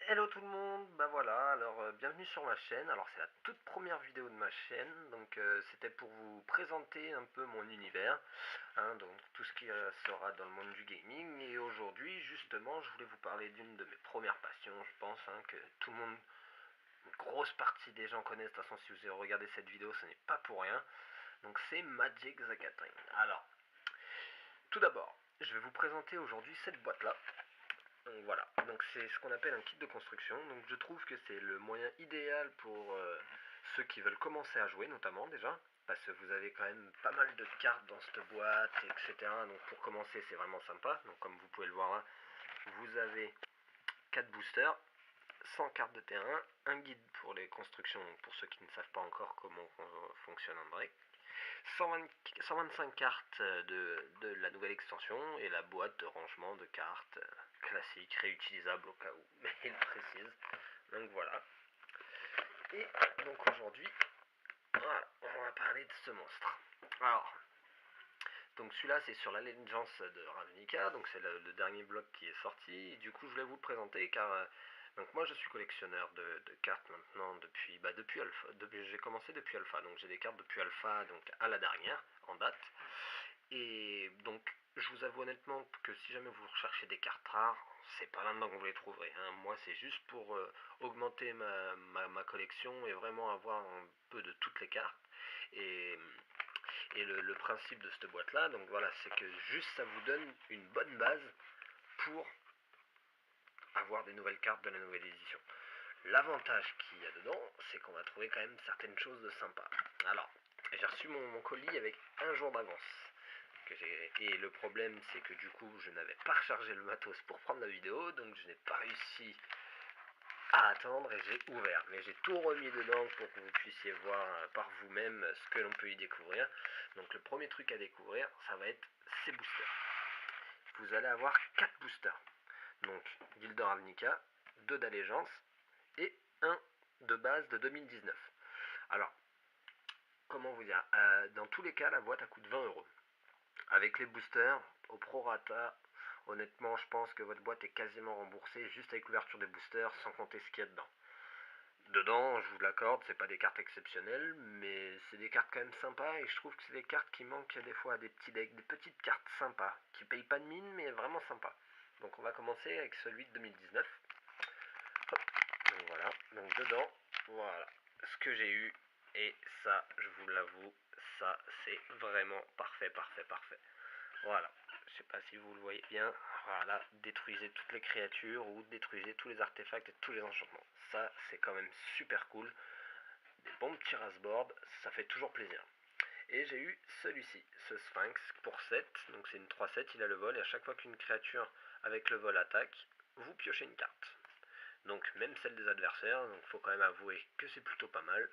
Hello tout le monde, bah voilà, alors bienvenue sur ma chaîne. Alors c'est la toute première vidéo de ma chaîne, donc c'était pour vous présenter un peu mon univers, hein, donc tout ce qui sera dans le monde du gaming. Et aujourd'hui justement je voulais vous parler d'une de mes premières passions, je pense, hein, que tout le monde, une grosse partie des gens connaissent. De toute façon si vous avez regardé cette vidéo ce n'est pas pour rien, donc c'est Magic the Gathering. Alors tout d'abord je vais vous présenter aujourd'hui cette boîte là. Donc voilà, donc c'est ce qu'on appelle un kit de construction. Donc je trouve que c'est le moyen idéal pour ceux qui veulent commencer à jouer notamment déjà. Parce que vous avez quand même pas mal de cartes dans cette boîte, etc. Donc pour commencer c'est vraiment sympa. Donc comme vous pouvez le voir là, vous avez 4 boosters, 100 cartes de terrain, un guide pour les constructions, pour ceux qui ne savent pas encore comment fonctionne un break, 125 cartes de la nouvelle extension et la boîte de rangement de cartes classique, réutilisable au cas où, mais il précise. Donc voilà. Et donc aujourd'hui, voilà, on va parler de ce monstre. Alors, donc celui-là c'est sur l'allégeance de Ravnica, donc c'est le dernier bloc qui est sorti. Et du coup je voulais vous le présenter car donc moi je suis collectionneur de cartes maintenant depuis Alpha. J'ai commencé depuis Alpha, donc j'ai des cartes depuis Alpha donc à la dernière en date. Et donc je vous avoue honnêtement que si jamais vous recherchez des cartes rares, c'est pas maintenant que vous les trouverez, hein. Moi c'est juste pour augmenter ma collection et vraiment avoir un peu de toutes les cartes. Et le principe de cette boîte là, donc voilà, c'est que juste ça vous donne une bonne base pour avoir des nouvelles cartes de la nouvelle édition. L'avantage qu'il y a dedans, c'est qu'on va trouver quand même certaines choses de sympa. Alors, j'ai reçu mon colis avec un jour d'avance. Et le problème, c'est que du coup, je n'avais pas rechargé le matos pour prendre la vidéo, donc je n'ai pas réussi à attendre et j'ai ouvert. Mais j'ai tout remis dedans pour que vous puissiez voir par vous-même ce que l'on peut y découvrir. Donc le premier truc à découvrir, ça va être ces boosters. Vous allez avoir 4 boosters. Donc Gildor Ravnica, 2 d'allégeance et 1 de base de 2019. Alors, comment vous dire, dans tous les cas, la boîte elle coûte 20 €. Avec les boosters, au prorata, honnêtement, je pense que votre boîte est quasiment remboursée juste avec l'ouverture des boosters, sans compter ce qu'il y a dedans. Dedans, je vous l'accorde, c'est pas des cartes exceptionnelles, mais c'est des cartes quand même sympas, et je trouve que c'est des cartes qui manquent des fois à des petits decks, des petites cartes sympas, qui payent pas de mine, mais vraiment sympas. Donc on va commencer avec celui de 2019. Hop. Donc voilà, donc dedans, voilà ce que j'ai eu, et ça, je vous l'avoue, ça c'est vraiment parfait, parfait, parfait. Voilà, je sais pas si vous le voyez bien, voilà, détruisez toutes les créatures ou détruisez tous les artefacts et tous les enchantements. Ça, c'est quand même super cool. Des bons petits rasboards, ça fait toujours plaisir. Et j'ai eu celui-ci, ce Sphinx pour 7, donc c'est une 3/7, il a le vol, et à chaque fois qu'une créature avec le vol attaque, vous piochez une carte. Donc même celle des adversaires, donc faut quand même avouer que c'est plutôt pas mal.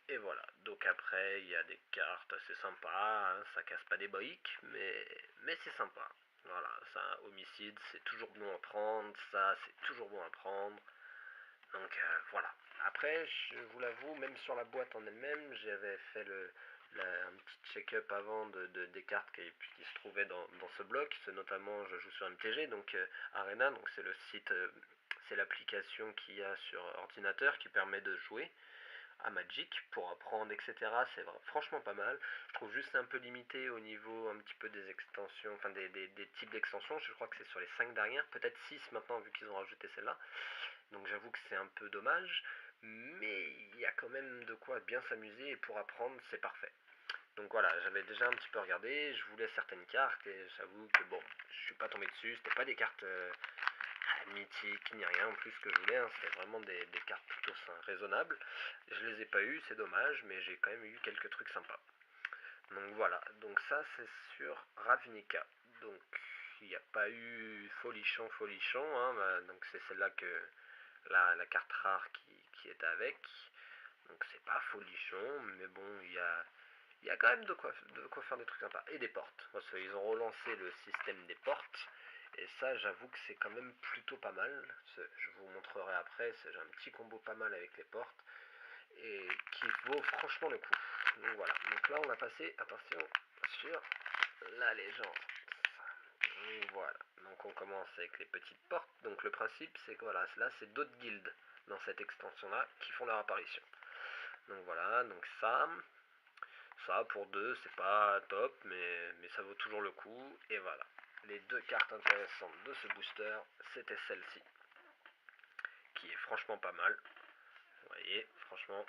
Et voilà, donc après il y a des cartes assez sympas, hein, ça casse pas des briques, mais c'est sympa. Voilà, ça, homicide, c'est toujours bon à prendre, ça c'est toujours bon à prendre. Donc voilà. Après, je vous l'avoue, même sur la boîte en elle-même, j'avais fait un petit check-up avant des cartes qui se trouvaient dans ce bloc. Notamment, je joue sur MTG, donc Arena, donc c'est le site, c'est l'application qu'il y a sur ordinateur qui permet de jouer à Magic pour apprendre, etc. C'est franchement pas mal. Je trouve juste un peu limité au niveau un petit peu des extensions, enfin des types d'extensions. Je crois que c'est sur les 5 dernières, peut-être 6 maintenant vu qu'ils ont rajouté celle-là. Donc j'avoue que c'est un peu dommage, mais il y a quand même de quoi bien s'amuser et pour apprendre c'est parfait. Donc voilà, j'avais déjà un petit peu regardé, je voulais certaines cartes et j'avoue que bon, je suis pas tombé dessus, c'était pas des cartes mythiques ni rien en plus que je voulais, hein, c'était vraiment des cartes plutôt raisonnables. Je les ai pas eues, c'est dommage, mais j'ai quand même eu quelques trucs sympas. Donc voilà, donc ça c'est sur Ravnica. Donc il n'y a pas eu folichon, hein, donc c'est celle-là que la carte rare qui est avec. Donc c'est pas folichon, mais bon, il y a quand même de quoi faire des trucs sympas. Et des portes, parce qu'ils ont relancé le système des portes. Et ça, j'avoue que c'est quand même plutôt pas mal. Je vous montrerai après, j'ai un petit combo pas mal avec les portes. Et qui vaut franchement le coup. Donc voilà, donc là on va passer, attention, sur la légende. Voilà, donc donc on commence avec les petites portes. Donc le principe c'est que voilà, là c'est d'autres guildes dans cette extension là qui font leur apparition. Donc voilà, donc ça pour 2 c'est pas top, mais ça vaut toujours le coup. Et voilà, les 2 cartes intéressantes de ce booster, c'était celle-ci, qui est franchement pas mal. Vous voyez, franchement,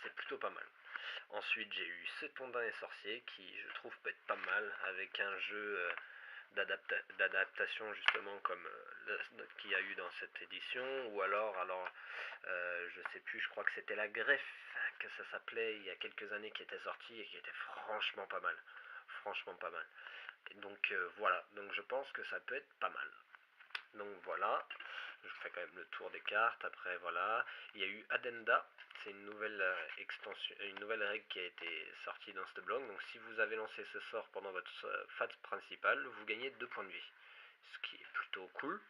c'est plutôt pas mal. Ensuite, j'ai eu Cetondin et Sorcier, qui je trouve peut être pas mal, avec un jeu d'adaptation justement comme qu'il y a eu dans cette édition, ou alors je sais plus, je crois que c'était La Greffe que ça s'appelait il y a quelques années, qui était sorti et qui était franchement pas mal, franchement pas mal. Et donc voilà, donc je pense que ça peut être pas mal. Donc voilà, je fais quand même le tour des cartes. Après voilà, il y a eu Addenda, c'est une nouvelle extension, une nouvelle règle qui a été sortie dans ce bloc. Donc si vous avez lancé ce sort pendant votre phase principale, vous gagnez 2 points de vie, ce qui est plutôt cool.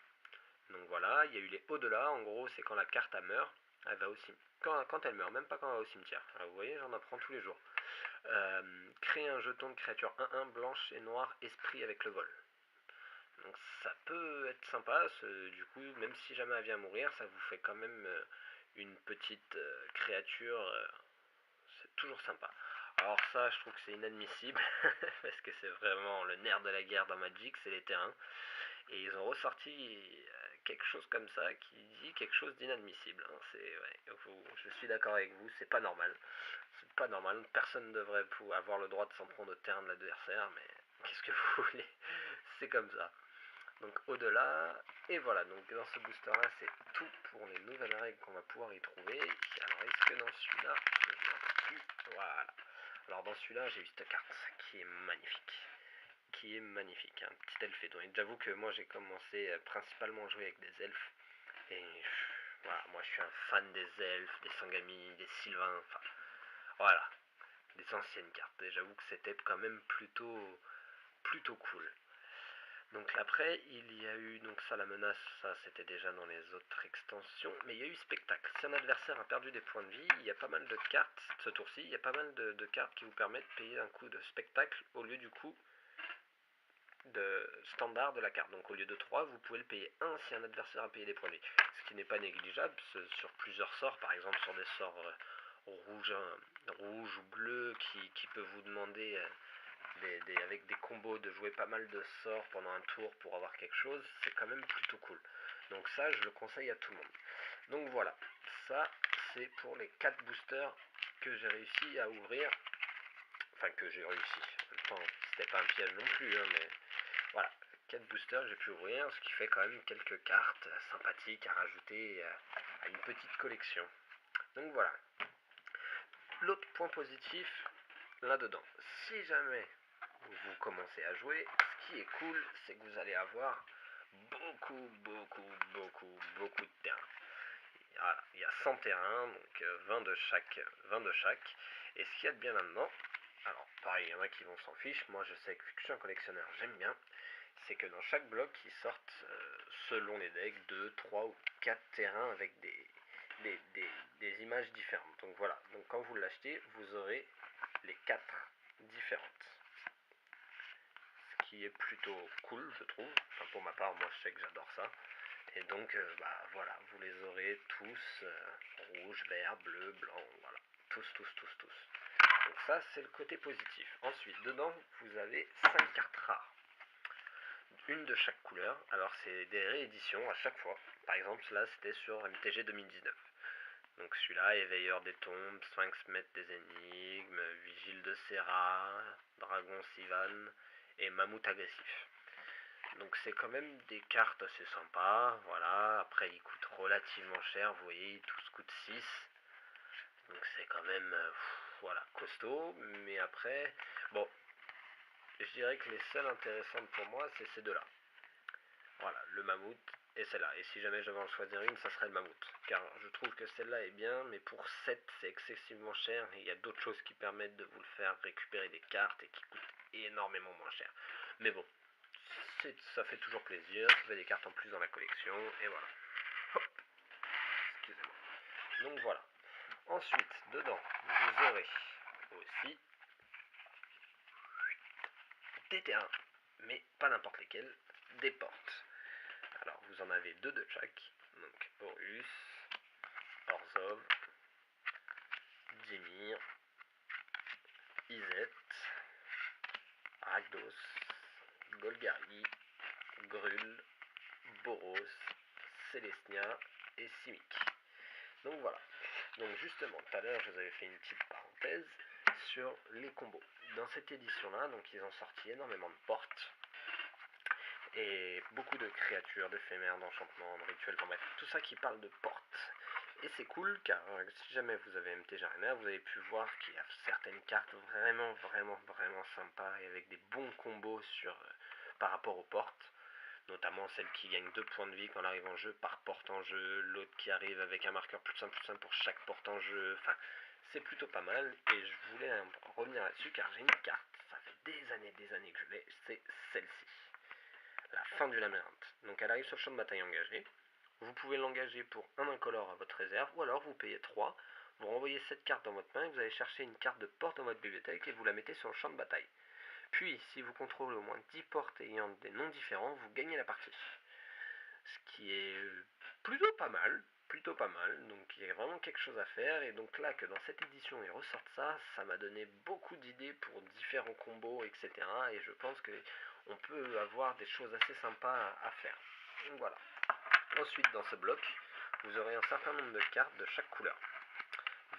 Donc voilà, il y a eu les au-delà, en gros c'est quand la carte meurt, elle va au cimetière. Quand elle meurt, même pas quand elle va au cimetière. Alors, vous voyez, j'en apprends tous les jours. Créer un jeton de créature 1-1 blanche et noire esprit avec le vol. Donc ça peut être sympa, du coup, même si jamais elle vient mourir, ça vous fait quand même une petite créature, c'est toujours sympa. Alors ça, je trouve que c'est inadmissible, parce que c'est vraiment le nerf de la guerre dans Magic, c'est les terrains. Et ils ont ressorti quelque chose comme ça qui dit quelque chose d'inadmissible. Hein. Je suis d'accord avec vous, c'est pas normal. C'est pas normal, personne ne devrait avoir le droit de s'en prendre au terrain de l'adversaire, mais qu'est-ce que vous voulez, c'est comme ça. Donc au-delà, et voilà, donc dans ce booster là c'est tout pour les nouvelles règles qu'on va pouvoir y trouver. Alors est-ce que dans celui-là, je ne sais plus, voilà. Alors dans celui-là j'ai eu cette carte qui est magnifique, un petit elfédon. Et j'avoue que moi j'ai commencé principalement à jouer avec des elfes, et voilà, moi je suis un fan des elfes, des Sangami, des Sylvains, enfin voilà, des anciennes cartes. Et j'avoue que c'était quand même plutôt cool. Donc après, il y a eu, donc ça la menace, ça c'était déjà dans les autres extensions, mais il y a eu spectacle. Si un adversaire a perdu des points de vie, il y a pas mal de cartes, ce tour-ci, il y a pas mal de cartes qui vous permettent de payer un coup de spectacle au lieu du coup de standard de la carte. Donc au lieu de 3, vous pouvez le payer 1 si un adversaire a payé des points de vie. Ce qui n'est pas négligeable sur plusieurs sorts, par exemple sur des sorts rouges ou bleus qui peuvent vous demander avec des combos de jouer pas mal de sorts pendant un tour pour avoir quelque chose, c'est quand même plutôt cool. Donc ça, je le conseille à tout le monde. Donc voilà, ça c'est pour les 4 boosters que j'ai réussi à ouvrir. Enfin que j'ai réussi. En même temps, c'était pas un piège non plus, hein, mais voilà. 4 boosters j'ai pu ouvrir, ce qui fait quand même quelques cartes sympathiques à rajouter à une petite collection. Donc voilà. L'autre point positif là-dedans, si jamais vous commencez à jouer, ce qui est cool, c'est que vous allez avoir beaucoup de terrain. Voilà, il y a 100 terrains, donc 20 de chaque. Et ce qu'il y a de bien là-dedans, alors pareil, il y en a qui vont s'en ficher, moi je sais que vu que je suis un collectionneur, j'aime bien, c'est que dans chaque bloc, ils sortent, selon les decks, 2, 3 ou 4 terrains avec des images différentes. Donc voilà, donc quand vous l'achetez, vous aurez les 4 différentes. Ce qui est plutôt cool, je trouve. Enfin, pour ma part, moi je sais que j'adore ça. Et donc, voilà, vous les aurez tous, rouge, vert, bleu, blanc, voilà. Tous. Donc ça, c'est le côté positif. Ensuite, dedans, vous avez 5 cartes rares. Une de chaque couleur. Alors, c'est des rééditions à chaque fois. Par exemple, là, c'était sur MTG 2019. Donc celui-là, Éveilleur des tombes, Sphinx maître des énigmes, Vigile de Serra, Dragon Sivan et Mammouth agressif. Donc c'est quand même des cartes assez sympas, voilà. Après ils coûtent relativement cher, vous voyez, ils tous coûtent 6. Donc c'est quand même, voilà, costaud. Mais après, bon, je dirais que les seules intéressantes pour moi, c'est ces deux-là. Voilà, le mammouth et celle-là. Et si jamais je devais en choisir une, ça serait le mammouth. Car je trouve que celle-là est bien, mais pour 7, c'est excessivement cher. Et il y a d'autres choses qui permettent de vous le faire récupérer des cartes et qui coûtent énormément moins cher. Mais bon, ça fait toujours plaisir, ça fait des cartes en plus dans la collection, et voilà. Hop. Excusez-moi. Donc voilà. Ensuite, dedans, vous aurez aussi des terrains, mais pas n'importe lesquels, des portes. vous en avez 2 de chaque, donc Horus, Orzhov, Dimir, Izzet, Rakdos, Golgari, Gruul, Boros, Selesnya et Simic. Donc voilà. Donc justement, tout à l'heure, je vous avais fait une petite parenthèse sur les combos. Dans cette édition-là, donc ils ont sorti énormément de portes et beaucoup de créatures, d'éphémères, d'enchantements, de rituels, enfin bref, tout ça qui parle de portes. Et c'est cool car si jamais vous avez MTG Arena, vous avez pu voir qu'il y a certaines cartes vraiment sympas et avec des bons combos par rapport aux portes. Notamment celle qui gagne 2 points de vie quand elle arrive en jeu par porte en jeu, l'autre qui arrive avec un marqueur +1/+1 pour chaque porte en jeu, enfin c'est plutôt pas mal et je voulais revenir là-dessus car j'ai une carte, ça fait des années que je l'ai, c'est celle-ci, la fin du labyrinthe. Donc elle arrive sur le champ de bataille engagé, vous pouvez l'engager pour un incolore à votre réserve ou alors vous payez 3, vous renvoyez cette carte dans votre main et vous allez chercher une carte de porte dans votre bibliothèque et vous la mettez sur le champ de bataille. Puis, si vous contrôlez au moins 10 portes ayant des noms différents, vous gagnez la partie. Ce qui est plutôt pas mal, donc il y a vraiment quelque chose à faire, et donc là, que dans cette édition ils ressortent ça, ça m'a donné beaucoup d'idées pour différents combos, etc. Et je pense qu'on peut avoir des choses assez sympas à faire. Donc voilà. Ensuite, dans ce bloc, vous aurez un certain nombre de cartes de chaque couleur.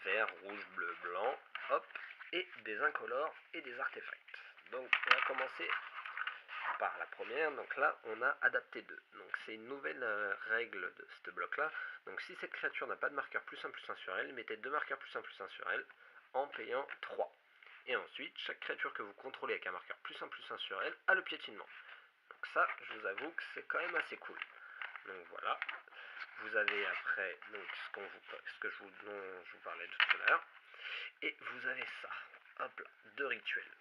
Vert, rouge, bleu, blanc, hop, et des incolores et des artefacts. Donc on va commencer par la première, donc là on a adapté 2. Donc c'est une nouvelle règle de ce bloc là. Donc si cette créature n'a pas de marqueur +1/+1 sur elle, mettez 2 marqueurs +1/+1 sur elle en payant 3. Et ensuite, chaque créature que vous contrôlez avec un marqueur +1/+1 sur elle a le piétinement. Donc ça, je vous avoue que c'est quand même assez cool. Donc voilà. Vous avez après donc, ce dont je vous parlais tout à l'heure. Et vous avez ça. Hop là, 2 rituels.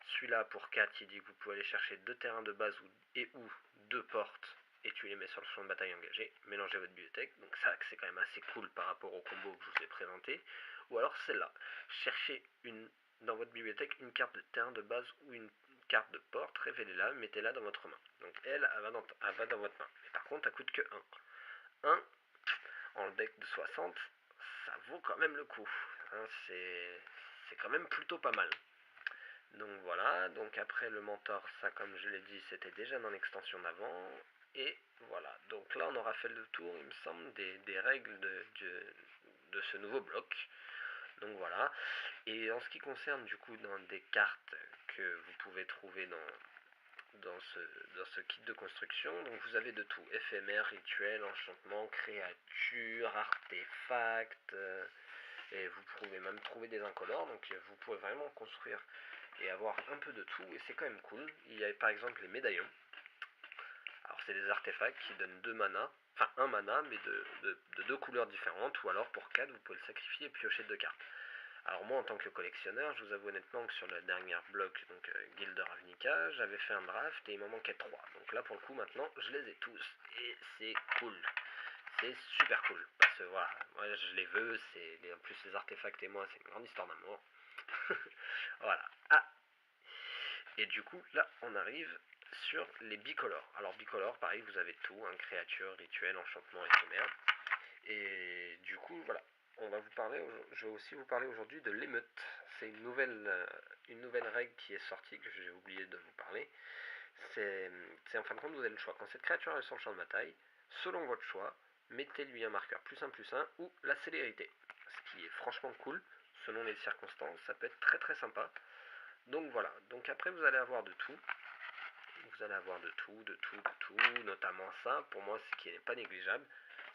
Celui-là pour 4, il dit que vous pouvez aller chercher 2 terrains de base ou 2 portes et tu les mets sur le champ de bataille engagé, mélangez votre bibliothèque, donc ça c'est quand même assez cool par rapport au combo que je vous ai présenté. Ou alors celle-là, cherchez dans votre bibliothèque une carte de terrain de base ou une carte de porte, révélez-la, mettez-la dans votre main. Donc elle va dans votre main. Mais par contre, elle coûte que 1. 1 en le deck de 60, ça vaut quand même le coup. Hein, c'est quand même plutôt pas mal. Donc voilà, donc après le mentor, ça comme je l'ai dit, c'était déjà dans l'extension d'avant. Et voilà, donc là on aura fait le tour, il me semble, des règles de ce nouveau bloc. Donc voilà, et en ce qui concerne du coup dans des cartes que vous pouvez trouver dans ce kit de construction, donc vous avez de tout, éphémère, rituel, enchantement, créature, artefact, et vous pouvez même trouver des incolores, donc vous pouvez vraiment construire et avoir un peu de tout, et c'est quand même cool. Il y a par exemple les médaillons. Alors c'est des artefacts qui donnent 2 mana, enfin 1 mana, mais de 2 couleurs différentes, ou alors pour 4, vous pouvez le sacrifier et piocher 2 cartes. Alors moi en tant que collectionneur, je vous avoue honnêtement que sur le dernier bloc, donc Guild de Ravnica, j'avais fait un draft et il m'en manquait 3. Donc là pour le coup maintenant, je les ai tous, et c'est cool. C'est super cool, parce que voilà, moi je les veux, en plus les artefacts et moi c'est une grande histoire d'amour. Voilà. Ah, et du coup, là, on arrive sur les bicolores. Alors, bicolores, pareil, vous avez tout, hein, créature, rituel, enchantement, éphémère. Et du coup, voilà, je vais aussi vous parler aujourd'hui de l'émeute. C'est une nouvelle règle qui est sortie, que j'ai oublié de vous parler. C'est en fin de compte, vous avez le choix. Quand cette créature est sur le champ de bataille, selon votre choix, mettez-lui un marqueur +1/+1 ou la célérité. Ce qui est franchement cool, selon les circonstances, ça peut être très sympa. Donc voilà, donc après vous allez avoir de tout. Vous allez avoir de tout, notamment ça, pour moi ce qui n'est pas négligeable,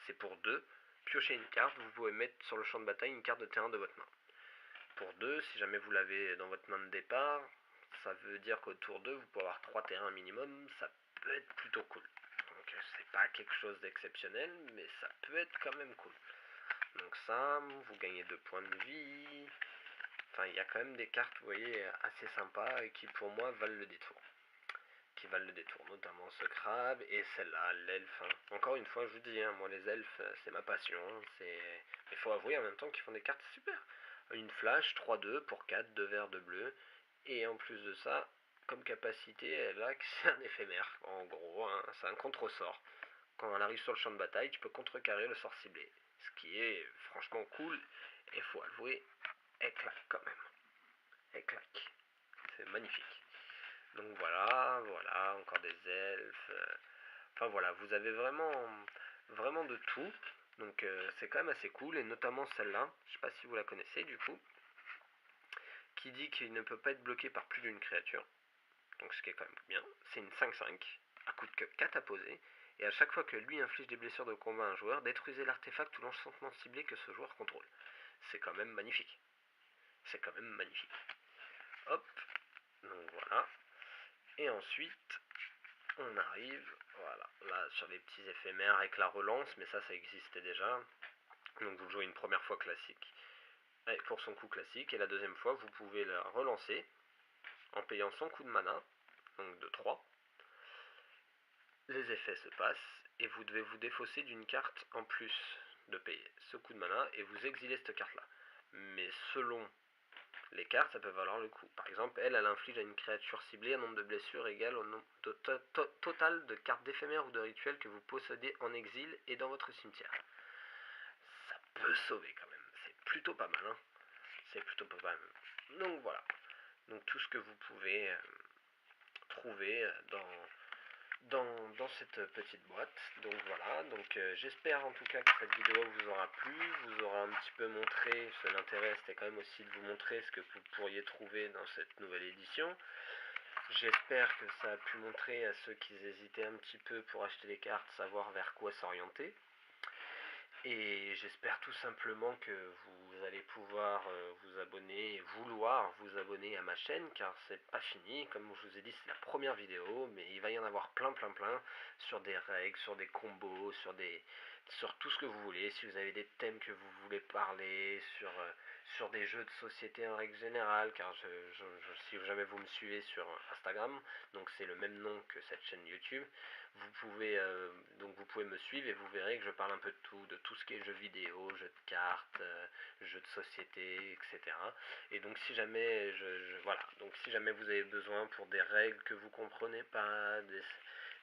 c'est pour 2, piocher une carte, vous pouvez mettre sur le champ de bataille une carte de terrain de votre main. Pour 2, si jamais vous l'avez dans votre main de départ, ça veut dire qu'au tour 2, vous pouvez avoir 3 terrains minimum, ça peut être plutôt cool. Donc c'est pas quelque chose d'exceptionnel, mais ça peut être quand même cool. Donc ça, vous gagnez 2 points de vie. Enfin, il y a quand même des cartes, vous voyez, assez sympas et qui pour moi valent le détour. Notamment ce crabe et celle-là, l'elfe. Hein. Encore une fois, je vous dis, hein, moi les elfes, c'est ma passion. Mais il faut avouer en même temps qu'ils font des cartes super. Une flash, 3-2 pour 4, 2 verts, 2 bleus. Et en plus de ça, comme capacité, elle a que c'est un éphémère. En gros, hein, c'est un contre-sort. quand elle arrive sur le champ de bataille, tu peux contrecarrer le sort ciblé. Ce qui est franchement cool, et faut avouer, elle claque quand même. Elle claque. C'est magnifique. Donc voilà, encore des elfes. Enfin voilà, vous avez vraiment de tout. Donc c'est quand même assez cool, et notamment celle-là, je sais pas si vous la connaissez du coup, qui dit qu'il ne peut pas être bloqué par plus d'une créature. Donc ce qui est quand même bien. C'est une 5-5, à coût de que 4 à poser, et à chaque fois que lui inflige des blessures de combat à un joueur, détruisez l'artefact ou l'enchantement ciblé que ce joueur contrôle. C'est quand même magnifique. C'est quand même magnifique. Hop, donc voilà. Et ensuite, on arrive, voilà, là sur les petits éphémères avec la relance, mais ça existait déjà. Donc vous jouez une première fois classique, pour son coup classique, et la deuxième fois vous pouvez la relancer en payant son coup de mana, donc de 3. Les effets se passent, et vous devez vous défausser d'une carte en plus de payer ce coup de mana, et vous exilez cette carte-là. Mais selon les cartes, ça peut valoir le coup. Par exemple, elle inflige à une créature ciblée un nombre de blessures égal au nombre total de cartes d'éphémères ou de rituels que vous possédez en exil et dans votre cimetière. Ça peut sauver quand même. C'est plutôt pas mal, hein. C'est plutôt pas mal. Donc voilà. Donc tout ce que vous pouvez trouver dans cette petite boîte. Donc voilà, donc j'espère en tout cas que cette vidéo vous aura plu, vous aura un petit peu montré, l'intérêt c'était quand même aussi de vous montrer ce que vous pourriez trouver dans cette nouvelle édition. J'espère que ça a pu montrer à ceux qui hésitaient un petit peu pour acheter les cartes, savoir vers quoi s'orienter. Et j'espère tout simplement que vous allez pouvoir vous abonner, vouloir vous abonner à ma chaîne, car c'est pas fini. Comme je vous ai dit, c'est la première vidéo, mais il va y en avoir plein sur des règles, sur des combos, sur tout ce que vous voulez. Si vous avez des thèmes que vous voulez parler, sur des jeux de société en règle générale, car si jamais vous me suivez sur Instagram, donc c'est le même nom que cette chaîne YouTube, vous pouvez me suivre et vous verrez que je parle un peu de tout ce qui est jeux vidéo, jeux de cartes, jeux de société, etc. Et donc si jamais donc si jamais vous avez besoin pour des règles que vous comprenez pas,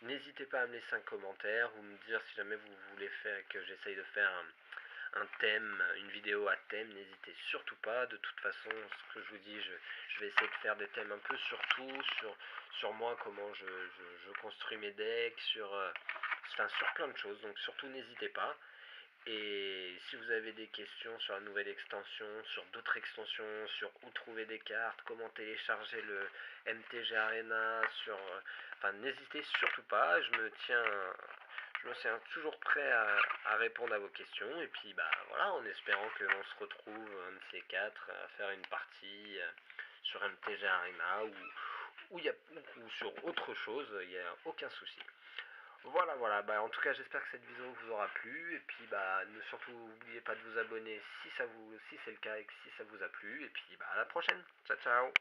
n'hésitez pas à me laisser un commentaire ou me dire si jamais vous voulez que j'essaye de faire un thème, une vidéo à thème, n'hésitez surtout pas. De toute façon, ce que je vous dis, je vais essayer de faire des thèmes un peu sur tout, sur moi, comment je construis mes decks, sur plein de choses, donc surtout n'hésitez pas. Et si vous avez des questions sur la nouvelle extension, sur d'autres extensions, sur où trouver des cartes, comment télécharger le MTG Arena, n'hésitez surtout pas, je me tiens toujours prêt à répondre à vos questions. Et puis bah voilà, en espérant que l'on se retrouve un de ces quatre à faire une partie sur MTG Arena ou sur autre chose, il n'y a aucun souci. Voilà, bah en tout cas j'espère que cette vidéo vous aura plu, et puis bah surtout n'oubliez pas de vous abonner si c'est le cas et que si ça vous a plu, et puis bah à la prochaine, ciao ciao.